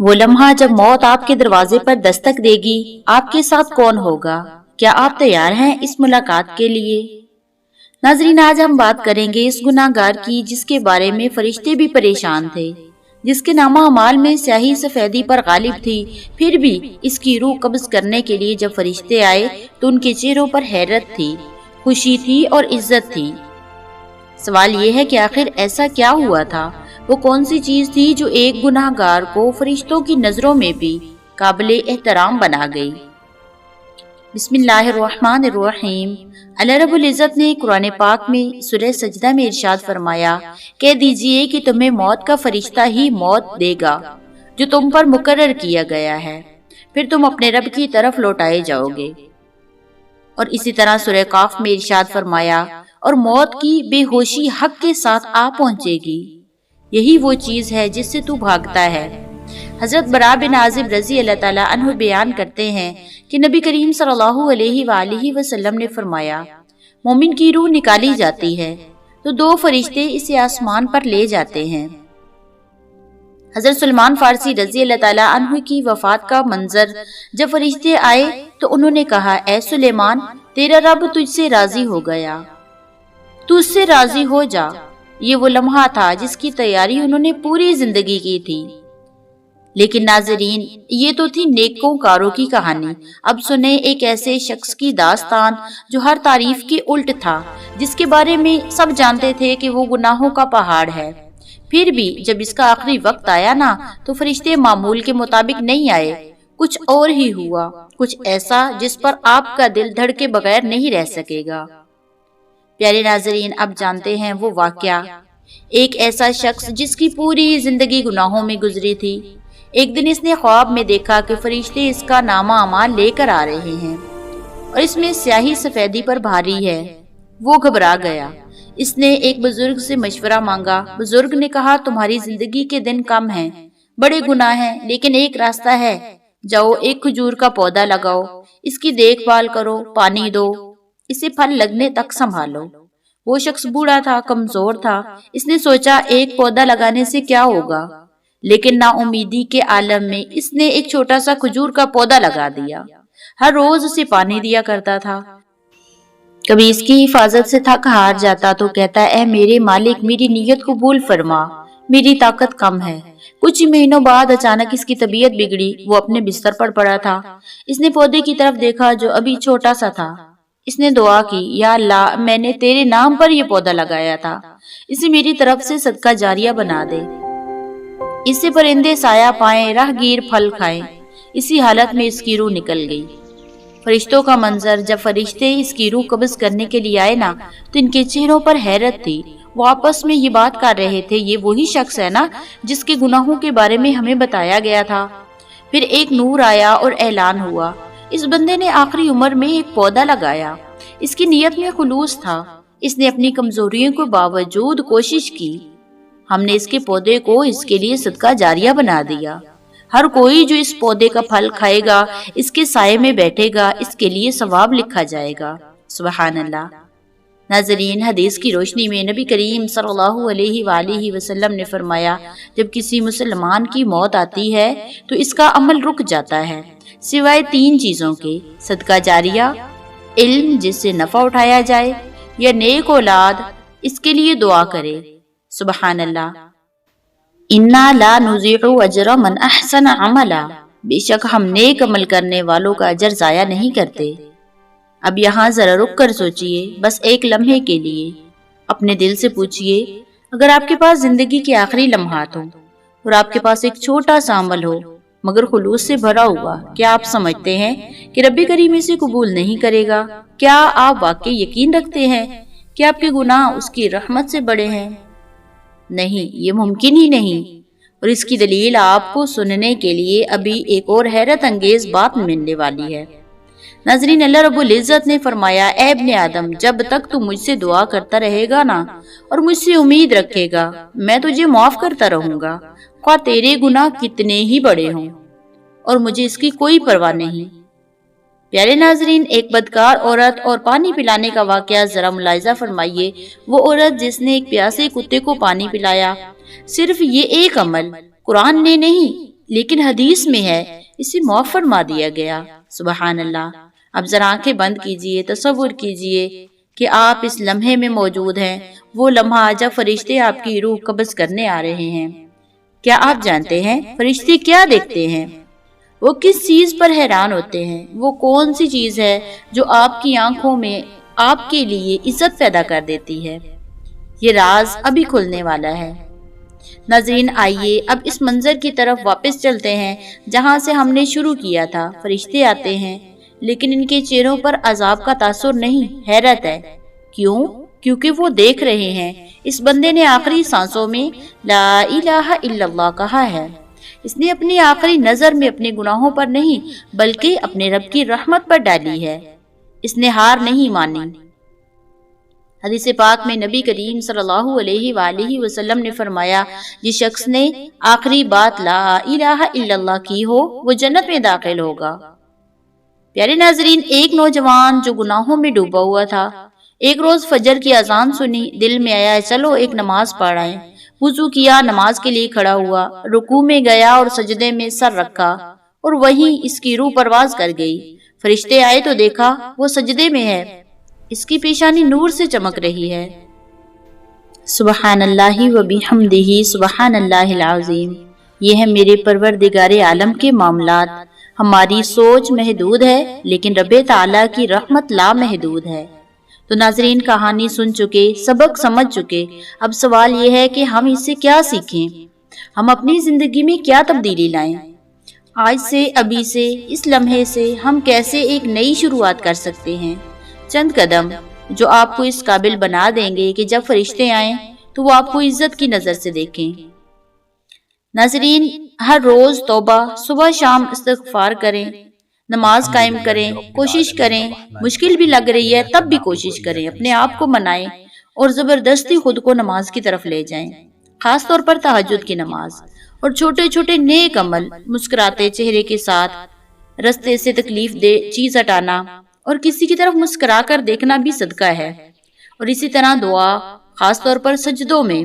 وہ لمحہ جب موت آپ کے دروازے پر دستک دے گی، آپ کے ساتھ کون ہوگا؟ کیا آپ تیار ہیں اس ملاقات کے لیے؟ ناظرین، آج ہم بات کریں گے اس گناہ گار کی جس کے بارے میں فرشتے بھی پریشان تھے، جس کے نامہ اعمال میں سیاہی سفیدی پر غالب تھی، پھر بھی اس کی روح قبض کرنے کے لیے جب فرشتے آئے تو ان کے چہروں پر حیرت تھی، خوشی تھی اور عزت تھی۔ سوال یہ ہے کہ آخر ایسا کیا ہوا تھا؟ وہ کون سی چیز تھی جو ایک گناہ گار کو فرشتوں کی نظروں میں بھی قابل احترام بنا گئی؟ بسم اللہ الرحمن الرحیم۔ اللہ رب العزت نے قرآن پاک میں سورہ سجدہ میں ارشاد فرمایا، کہہ دیجئے کہ تمہیں موت کا فرشتہ ہی موت دے گا جو تم پر مقرر کیا گیا ہے، پھر تم اپنے رب کی طرف لوٹائے جاؤ گے۔ اور اسی طرح سورہ قاف میں ارشاد فرمایا، اور موت کی بے ہوشی حق کے ساتھ آ پہنچے گی، یہی وہ چیز ہے جس سے تو بھاگتا ہے۔ حضرت براء بن عازب رضی اللہ تعالیٰ عنہ بیان کرتے ہیں کہ نبی کریم صلی اللہ علیہ وآلہ وسلم نے فرمایا، مومن کی روح نکالی جاتی ہے تو دو فرشتے اسے آسمان پر لے جاتے ہیں۔ حضرت سلمان فارسی رضی اللہ تعالیٰ عنہ کی وفات کا منظر جب فرشتے آئے تو انہوں نے کہا، اے سلیمان، تیرا رب تجھ سے راضی ہو گیا، تو اس سے راضی ہو جا۔ یہ وہ لمحہ تھا جس کی تیاری انہوں نے پوری زندگی کی تھی۔ لیکن ناظرین، یہ تو تھی نیکوں کاروں کی کہانی۔ اب سنیں ایک ایسے شخص کی داستان جو ہر تعریف کے الٹ تھا، جس کے بارے میں سب جانتے تھے کہ وہ گناہوں کا پہاڑ ہے، پھر بھی جب اس کا آخری وقت آیا نا تو فرشتے معمول کے مطابق نہیں آئے، کچھ اور ہی ہوا، کچھ ایسا جس پر آپ کا دل دھڑ کے بغیر نہیں رہ سکے گا۔ پیارے ناظرین، اب جانتے ہیں وہ واقعہ۔ ایک ایسا شخص جس کی پوری زندگی گناہوں میں گزری تھی، ایک دن اس نے خواب میں دیکھا کہ فرشتے اس کا نامہ اعمال لے کر آ رہے ہیں اور اس میں سیاہی سفیدی پر بھاری ہے۔ وہ گھبرا گیا۔ اس نے ایک بزرگ سے مشورہ مانگا۔ بزرگ نے کہا، تمہاری زندگی کے دن کم ہیں، بڑے گناہ ہیں، لیکن ایک راستہ ہے، جاؤ ایک کھجور کا پودا لگاؤ، اس کی دیکھ بھال کرو، پانی دو، اسے پھل لگنے تک سنبھالو۔ وہ شخص بوڑھا تھا، کمزور تھا۔ اس نے سوچا ایک پودا لگانے سے کیا ہوگا، لیکن نا امیدی کے عالم میں اس نے ایک چھوٹا سا کھجور کا پودا لگا دیا۔ ہر روز اسے پانی دیا کرتا تھا۔ کبھی اس کی حفاظت سے تھک ہار جاتا تو کہتا، اے میرے مالک، میری نیت قبول فرما، میری طاقت کم ہے۔ کچھ مہینوں بعد اچانک اس کی طبیعت بگڑی، وہ اپنے بستر پر پڑا تھا۔ اس نے پودے کی طرف دیکھا جو ابھی چھوٹا سا تھا۔ اس نے دعا کی، یا اللہ، میں نے تیرے نام پر یہ پودا لگایا تھا، اسے میری طرف سے صدقہ جاریہ بنا دے، اس سے پرندے سایہ پائیں، راہ گیر پھل کھائیں۔ اسی حالت میں اس کی روح نکل گئی۔ فرشتوں کا منظر، جب فرشتے اس کی روح قبض کرنے کے لیے آئے نا تو ان کے چہروں پر حیرت تھی۔ وہ آپس میں یہ بات کر رہے تھے، یہ وہی شخص ہے نا جس کے گناہوں کے بارے میں ہمیں بتایا گیا تھا۔ پھر ایک نور آیا اور اعلان ہوا، اس بندے نے آخری عمر میں ایک پودا لگایا، اس کی نیت میں خلوص تھا، اس نے اپنی کمزوریوں کے باوجود کوشش کی، ہم نے اس کے پودے کو اس کے لیے صدقہ جاریہ بنا دیا۔ ہر کوئی جو اس پودے کا پھل کھائے گا، اس کے سائے میں بیٹھے گا، اس کے لیے ثواب لکھا جائے گا۔ سبحان اللہ۔ ناظرین، حدیث کی روشنی میں نبی کریم صلی اللہ علیہ وآلہ وسلم نے فرمایا، جب کسی مسلمان کی موت آتی ہے تو اس کا عمل رک جاتا ہے، سوائے تین چیزوں کے: صدقہ جاریہ، علم جس سے نفع اٹھایا جائے، یا نیک اولاد اس کے لیے دعا کرے۔ سبحان اللہ۔ اِنَّا لَا نُضِيعُ أَجْرَ مَنْ أَحْسَنَ عَمَلًا، بے شک ہم نیک عمل کرنے والوں کا اجر ضائع نہیں کرتے۔ اب یہاں ذرا رک کر سوچئے، بس ایک لمحے کے لیے اپنے دل سے پوچھئے، اگر آپ کے پاس زندگی کے آخری لمحات ہوں اور آپ کے پاس ایک چھوٹا سا عمل ہو مگر خلوص سے بھرا ہوا، کیا آپ سمجھتے ہیں کہ رب کریم اسے قبول نہیں کرے گا؟ کیا آپ واقعی یقین رکھتے ہیں کہ آپ کے گناہ اس کی رحمت سے بڑے ہیں؟ نہیں، یہ ممکن ہی نہیں۔ اور اس کی دلیل آپ کو سننے کے لیے ابھی ایک اور حیرت انگیز بات ملنے والی ہے۔ ناظرین، اللہ رب العزت نے فرمایا، اے ابن آدم، جب تک تو مجھ سے دعا کرتا رہے گا نا اور مجھ سے امید رکھے گا، میں تجھے معاف کرتا رہوں گا، خواہ تیرے گناہ کتنے ہی بڑے ہوں، اور مجھے اس کی کوئی پرواہ نہیں۔ پیارے ناظرین، ایک بدکار عورت اور پانی پلانے کا واقعہ ذرا ملاحظہ فرمائیے۔ وہ عورت جس نے ایک پیاسے کتے کو پانی پلایا، صرف یہ ایک عمل قرآن نے نہیں لیکن حدیث میں ہے اسے معاف فرما دیا گیا۔ سبحان اللہ۔ اب ذرا آنکھیں بند کیجئے، تصور کیجئے کہ آپ اس لمحے میں موجود ہیں، وہ لمحہ جب فرشتے آپ کی روح قبض کرنے آ رہے ہیں۔ کیا آپ جانتے ہیں فرشتے کیا دیکھتے ہیں؟ وہ کس چیز پر حیران ہوتے ہیں؟ وہ کون سی چیز ہے جو آپ کی آنکھوں میں آپ کے لیے عزت پیدا کر دیتی ہے؟ یہ راز ابھی کھلنے والا ہے۔ ناظرین، آئیے اب اس منظر کی طرف واپس چلتے ہیں جہاں سے ہم نے شروع کیا تھا۔ فرشتے آتے ہیں لیکن ان کے چہروں پر عذاب کا تاثر نہیں، حیرت ہے۔ کیوں؟ کیونکہ وہ دیکھ رہے ہیں اس بندے نے آخری سانسوں میں لا الہ الا اللہ کہا ہے۔ اس نے اپنی آخری نظر میں اپنے گناہوں پر نہیں بلکہ اپنے رب کی رحمت پر ڈالی ہے۔ اس نے ہار نہیں مانی۔ حدیث پاک میں نبی کریم صلی اللہ علیہ وآلہ وسلم نے فرمایا، جس شخص نے آخری بات لا الہ الا اللہ کی ہو وہ جنت میں داخل ہوگا۔ پیارے ناظرین، ایک نوجوان جو گناہوں میں ڈوبا ہوا تھا، ایک روز فجر کی اذان سنی، دل میں آیا چلو ایک نماز پڑھ آئیں۔ وضو کیا، نماز کے لیے کھڑا ہوا، رکوع میں گیا اور سجدے میں سر رکھا اور وہیں اس کی روح پرواز کر گئی۔ فرشتے آئے تو دیکھا وہ سجدے میں ہے، اس کی پیشانی نور سے چمک رہی ہے۔ سبحان اللہ و بحمدہ سبحان اللہ العظیم۔ یہ ہے میرے پروردگار عالم کے معاملات۔ ہماری سوچ محدود ہے لیکن رب تعالیٰ کی رحمت لامحدود ہے۔ تو ناظرین، کہانی سن چکے، سبق سمجھ چکے، اب سوال یہ ہے کہ ہم اس سے کیا سیکھیں، ہم اپنی زندگی میں کیا تبدیلی لائیں۔ آج سے، ابھی سے، اس لمحے سے ہم کیسے ایک نئی شروعات کر سکتے ہیں؟ چند قدم جو آپ کو اس قابل بنا دیں گے کہ جب فرشتے آئیں تو وہ آپ کو عزت کی نظر سے دیکھیں۔ ناظرین، ہر روز توبہ، صبح شام استغفار کریں، نماز قائم کریں، کوشش کریں، مشکل بھی لگ رہی ہے تب بھی کوشش کریں، اپنے آپ کو منائیں اور زبردستی خود کو نماز کی طرف لے جائیں، خاص طور پر تہجد کی نماز، اور چھوٹے چھوٹے نیک عمل، مسکراتے چہرے کے ساتھ رستے سے تکلیف دہ چیز ہٹانا اور کسی کی طرف مسکرا کر دیکھنا بھی صدقہ ہے، اور اسی طرح دعا، خاص طور پر سجدوں میں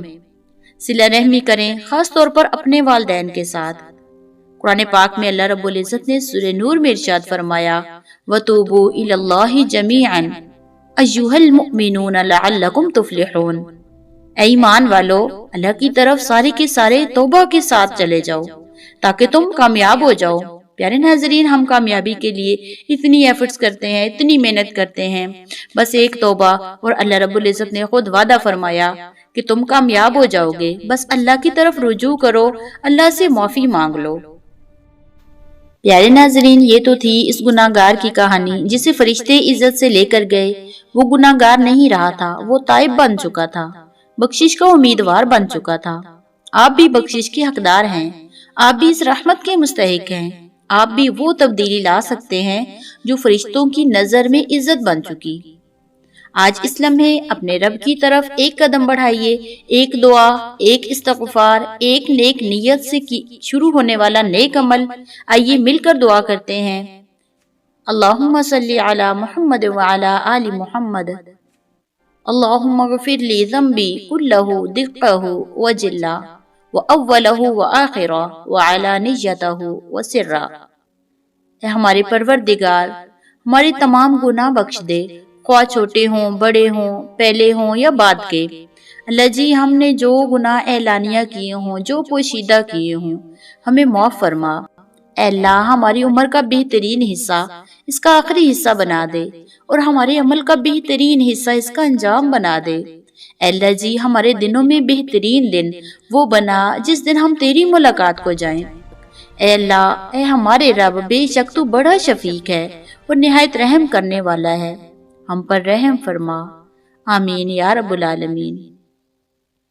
صلہ رحمی کریں، خاص طور پر اپنے والدین کے ساتھ۔ قرآن پاک میں اللہ رب العزت نے سورہ نور میں ارشاد فرمایا، وَتُوبُوا إِلَى اللَّهِ جَمِيعًا أَيُّهَا الْمُؤْمِنُونَ لَعَلَّكُمْ تُفْلِحُونَ۔ اے ایمان والو، اللہ کی طرف سارے کے سارے توبہ کے ساتھ چلے جاؤ تاکہ تم کامیاب ہو جاؤ۔ پیارے ناظرین، ہم کامیابی کے لیے اتنی ایفرٹس کرتے ہیں، اتنی محنت کرتے ہیں، بس ایک توبہ، اور اللہ رب العزت نے خود وعدہ فرمایا کہ تم کامیاب ہو جاؤ گے، بس اللہ کی طرف رجوع کرو، اللہ سے معافی مانگ لو۔ پیارے ناظرین، یہ تو تھی اس گناہگار کی کہانی جسے فرشتے عزت سے لے کر گئے۔ وہ گناہگار نہیں رہا تھا، وہ تائب بن چکا تھا، بخشش کا امیدوار بن چکا تھا۔ آپ بھی بخشش کے حقدار ہیں، آپ بھی اس رحمت کے مستحق ہیں، آپ بھی وہ تبدیلی لا سکتے ہیں جو فرشتوں کی نظر میں عزت بن چکی۔ آج اس لمحے اپنے رب کی طرف ایک قدم بڑھائیے، ایک دعا، ایک استغفار، ایک نیک نیت سے شروع ہونے والا نیک عمل۔ آئیے مل کر دعا کرتے ہیں۔ اللہم صلی علی محمد وعلی آل محمد، اللہم اغفر لی ذنبی کلہ دقہ وجلہ وَأَوَّلَهُ وَآخِرَهُ وَعَلَانِيَّتَهُ وَسِرَّهُ۔ اے ہمارے پروردگار، ہمارے تمام گناہ بخش دے، خواہ چھوٹے ہوں، بڑے ہوں، پہلے ہوں یا بعد کے۔ اللہ جی، ہم نے جو گناہ اعلانیہ کیے ہوں، جو پوشیدہ کیے ہوں، ہمیں معاف فرما۔ اے اللہ، ہماری عمر کا بہترین حصہ اس کا آخری حصہ بنا دے، اور ہمارے عمل کا بہترین حصہ اس کا انجام بنا دے۔ اے اللہ جی، ہمارے دنوں میں بہترین دن وہ بنا جس دن ہم تیری ملاقات کو جائیں۔ اے اللہ، اے ہمارے رب، بے شک تو بڑا شفیق ہے اور نہایت رحم کرنے والا ہے، ہم پر رحم فرما، آمین یا رب العالمین۔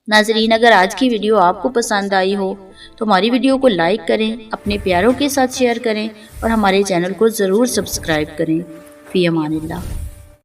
ناظرین، اگر آج کی ویڈیو آپ کو پسند آئی ہو تو ہماری ویڈیو کو لائک کریں، اپنے پیاروں کے ساتھ شیئر کریں اور ہمارے چینل کو ضرور سبسکرائب کریں۔ فی امان اللہ۔